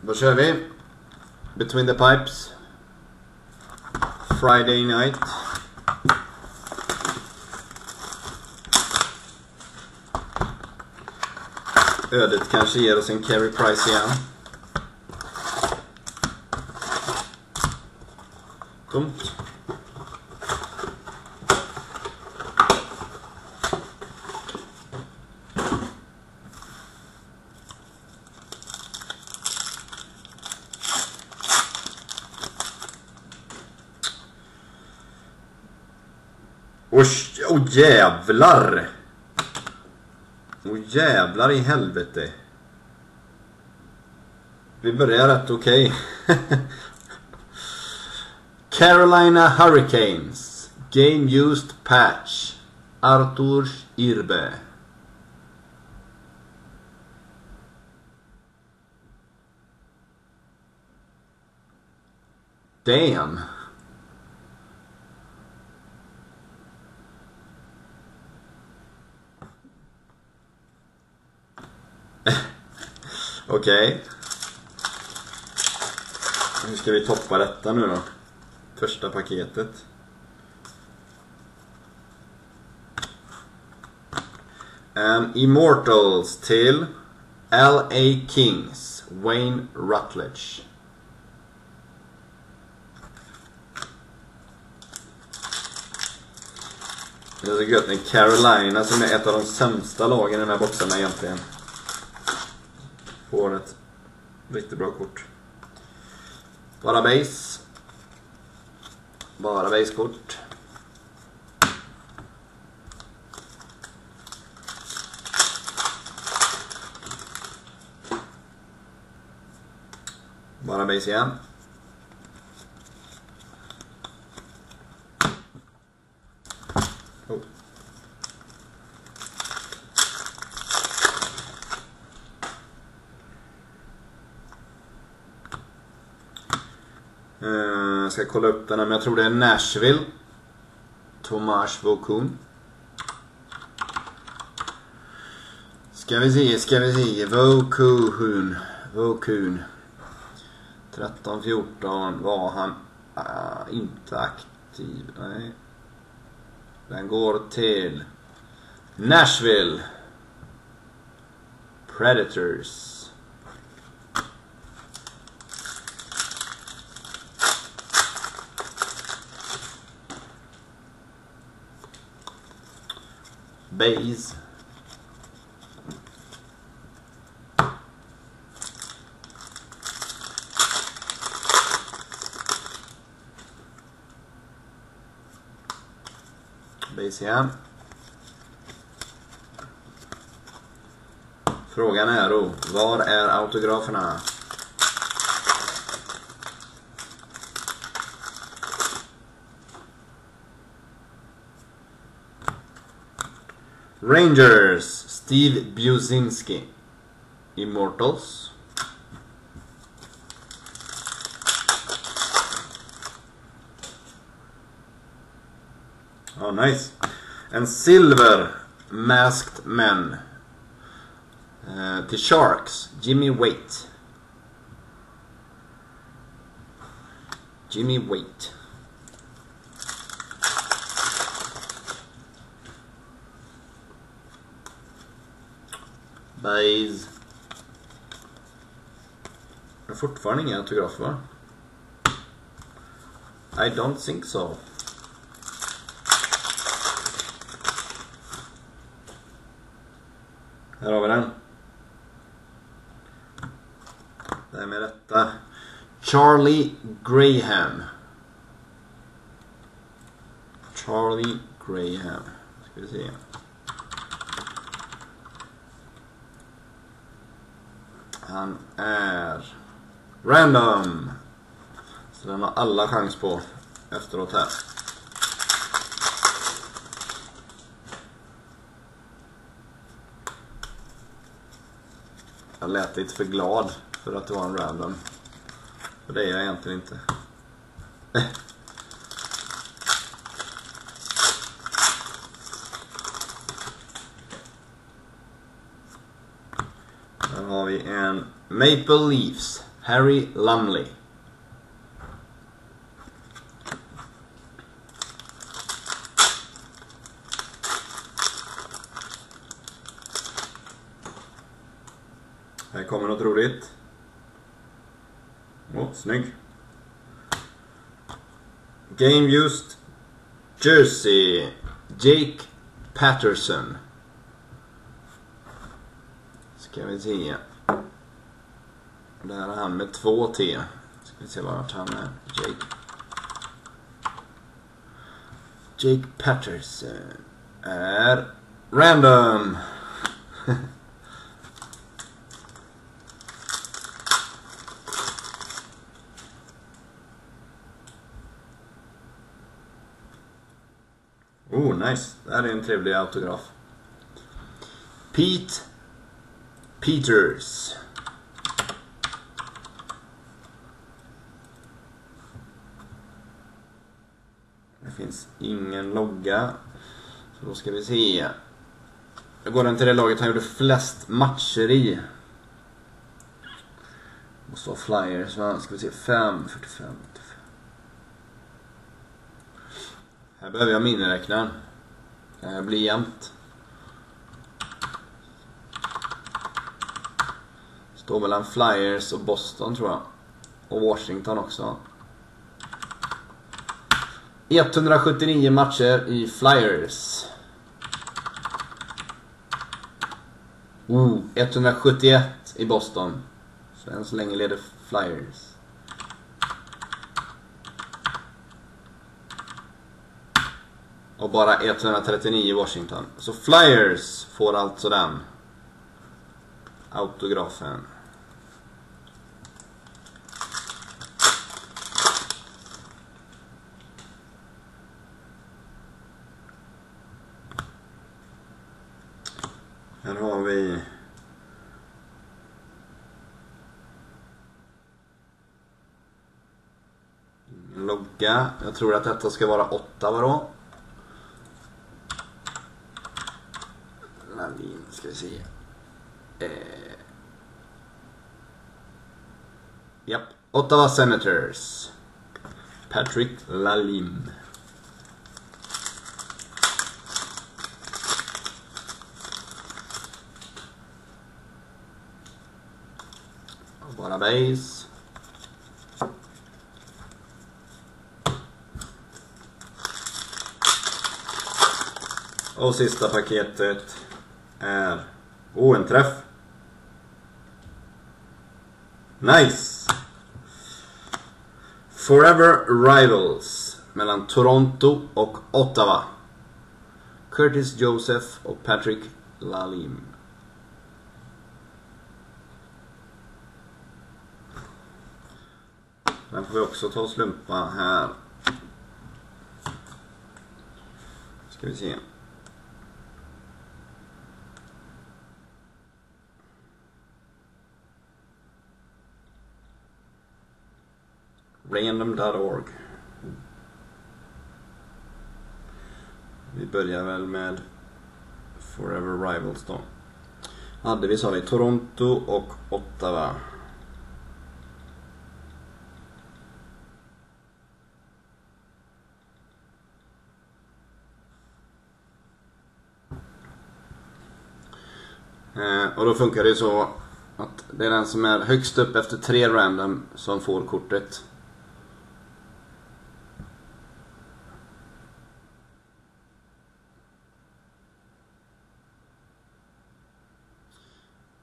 Då kör vi. Between the Pipes. Friday night. Ödet kanske ger oss en Carey Price igen. Tomt. Åh jävlar! Åh jävlar i helvete. Vi börjar rätt okej. Carolina Hurricanes. Game used patch. Artur Irbe. Damn. Okej. Hur ska vi toppa detta nu då? Första paketet. Immortals till LA Kings. Wayne Rutledge. Det är så gött med Carolina som är ett av de sämsta lagen i den här boxarna egentligen. Får ett riktigt bra kort. Bara base. Bara basekort. Bara base igen. Oh. Jag ska kolla upp den här, men jag tror det är Nashville. Tomas Vokoun. Ska vi se. Vokoun. 13-14 var han inte aktiv. Nej. Den går till Nashville Predators. Base. Base igen. Frågan är då, var är autograferna? Rangers, Steve Buzinski. Immortals. Oh, nice. En silver masked men. Till Sharks, Jimmy Waite. Base. Det är fortfarande inga autografer, va? I don't think so. Här har vi den. Det är med detta. Charlie Graham. Ska vi se. Han är random. Så den har alla chans på efteråt här. Jag lät lite för glad för att det var en random. För det är jag egentligen inte. Här har vi en Maple Leafs Harry Lumley. Här kommer något roligt. Snygg. Game used jersey. Jake Patterson. Ska vi se. Det här är han med 2 T. Ska vi se vart han är. Jake Patterson är random. Nice. Det här är en trevlig autograf. Pete Peters. Det finns ingen logga. Så då ska vi se. Då går den till det laget han gjorde flest matcher i. Måste vara Flyers, va? Ska vi se. 5:45. Här behöver jag miniräknaren. Det här blir jämnt. Står mellan Flyers och Boston, tror jag. Och Washington också. 179 matcher i Flyers. 171 i Boston. Så än så länge leder Flyers. Och bara 139 i Washington. Så Flyers får alltså den autografen. Här har vi ingen logga. Jag tror att detta ska vara 8, vadå? Ska vi se. Japp. Ottawa Senators. Patrick Lalime. Bara base. Och sista paketet är en träff. Nice. Forever Rivals mellan Toronto och Ottawa. Curtis Joseph och Patrick Lalime. Den får vi också ta och slumpa här. Ska vi se. Random.org. Vi börjar väl med Forever Rivals då. Hade vi, sa vi, Toronto och Ottawa. Och då funkar det så att det är den som är högst upp efter 3 random som får kortet.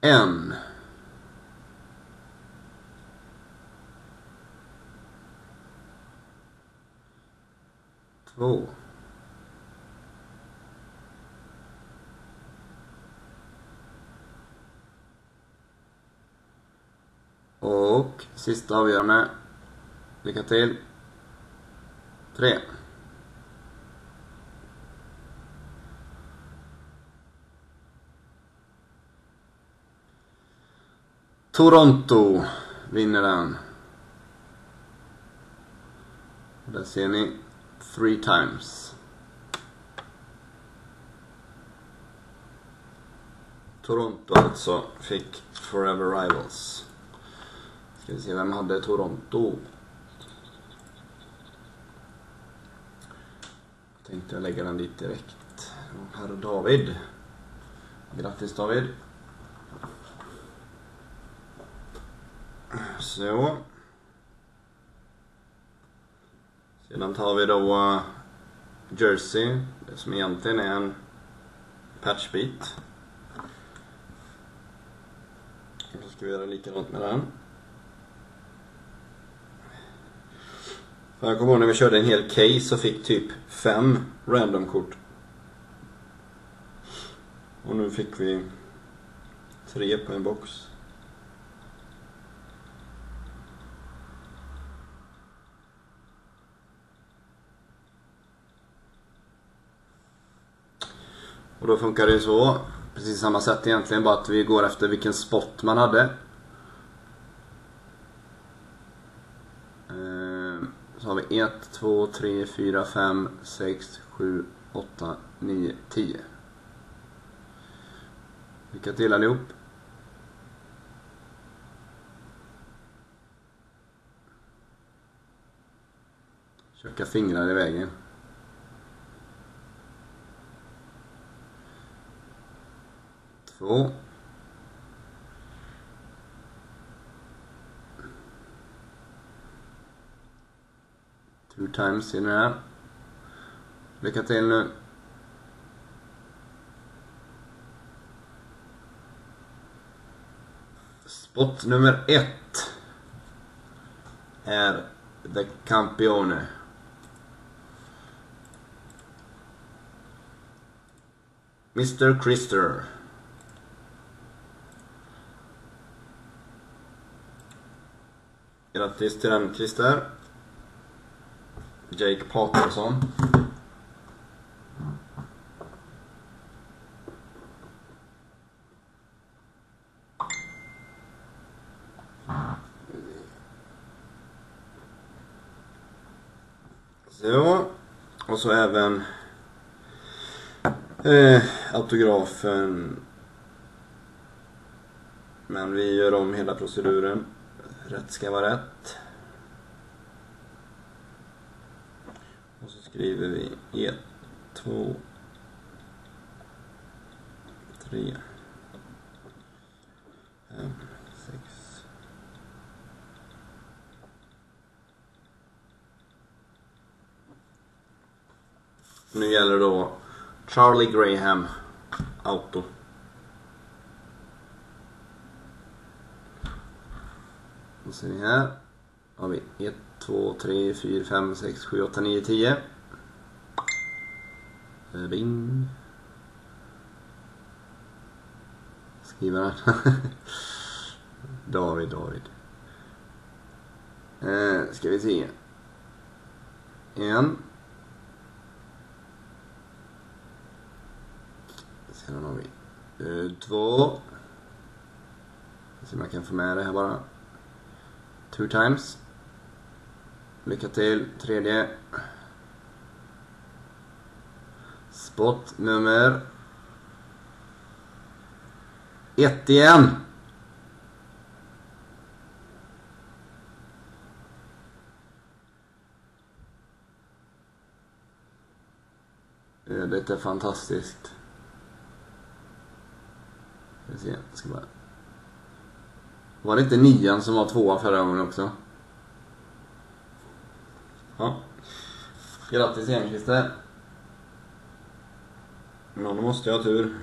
En. Två. Och sista avgörande. Lycka till. 3. Toronto vinner den. Där ser ni 3 times. Toronto alltså fick Forever Rivals. Ska vi se vem hade Toronto. Tänkte jag lägga den dit direkt. Här är David. Grattis David. Så. Sedan tar vi då Jersey. Det som egentligen är en patchbit. Och så ska vi göra likadant med den. För jag kommer ihåg när vi körde en hel case och fick typ 5 randomkort. Och nu fick vi 3 på en box. Och då funkar det så. Precis samma sätt egentligen, bara att vi går efter vilken spot man hade. Så har vi 1, 2, 3, 4, 5, 6, 7, 8, 9, 10. Lycka till allihop. Tjocka fingrar i vägen. Två. Two times in här. Lycka till nu. Spot nummer 1 är The Campione. Mr. Krister. Grattis till den, Krister. Jake Patterson. Så. Och så även autografen. Men vi gör om hela proceduren. Rätt ska vara rätt. Och så skriver vi 1, 2, 3, 5, 6. Nu gäller då Charlie Graham auto. Och ser ni här har vi 1, 2, 3, 4, 5, 6, 7, 8, 9, 10. Bing. Skriver han. David. Ska vi se. 1. Sedan har vi 2. Se om jag kan få med det här bara. 2 times. Lycka till. 3. Spot nummer 1 igen. Det är fantastiskt. Ska bara... Var det inte 9 som var 2 förra gången också? Ja. Grattis igen, Christer. Någon måste jag ha tur.